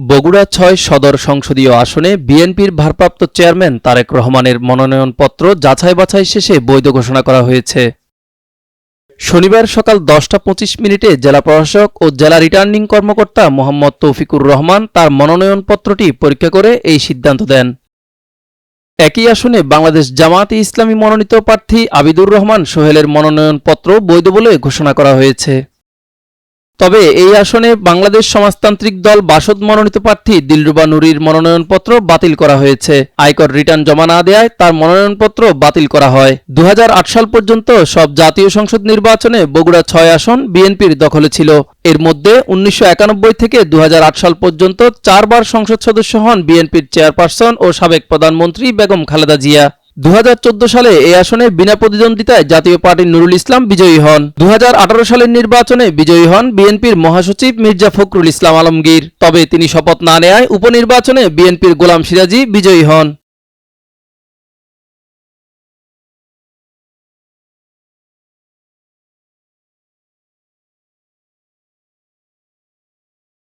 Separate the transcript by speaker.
Speaker 1: বগুড়া ৬ সদর সংসদীয় আসনে বিএনপির ভারপ্রাপ্ত চেয়ারম্যান তারেক রহমানের মনোনয়নপত্র যাচাই-বাছাই শেষে বৈধ ঘোষণা করা হয়েছে। শনিবার সকাল 10টা 25 মিনিটে জেলা প্রশাসক ও জেলা রিটার্নিং কর্মকর্তা মোহাম্মদ তৌফিকুর রহমান তার মনোনয়নপত্রটি পরীক্ষা করে এই সিদ্ধান্ত দেন। একই আসনে বাংলাদেশ জামায়াতে ইসলামী মনোনীত প্রার্থী আবিদুর রহমান সোহেলের মনোনয়নপত্র বৈধ বলে ঘোষণা করা হয়েছে। তবে এই আসনে বাংলাদেশ সমাজতান্ত্রিক দল বাসদ মনোনীত প্রার্থী দিলরুবা নুরীর মনোনয়নপত্র বাতিল করা হয়েছে। আয়কর রিটার্ন জমা না দেওয়ায় তার মনোনয়নপত্র বাতিল করা হয়। 2008 সাল পর্যন্ত সব জাতীয় সংসদ নির্বাচনে বগুড়া 6 আসন বিএনপির দখলে ছিল। এর মধ্যে 1991 থেকে 2008 সাল পর্যন্ত 4 বার সংসদ সদস্য হন বিএনপির চেয়ারপারসন ও সাবেক প্রধানমন্ত্রী বেগম খালেদা জিয়া। 2014 সালে এই আসনে বিনা প্রতিদ্বন্দ্বিতায় জাতীয় পার্টির নুরুল ইসলাম বিজয়ী হন। 2018 সালের নির্বাচনে বিজয়ী হন বিএনপির মহাসচিব মির্জা ফখরুল ইসলাম আলমগীর। তবে তিনি শপথ না নেয়ায় উপনির্বাচনে বিএনপির গোলাম সিরাজী বিজয়ী হন।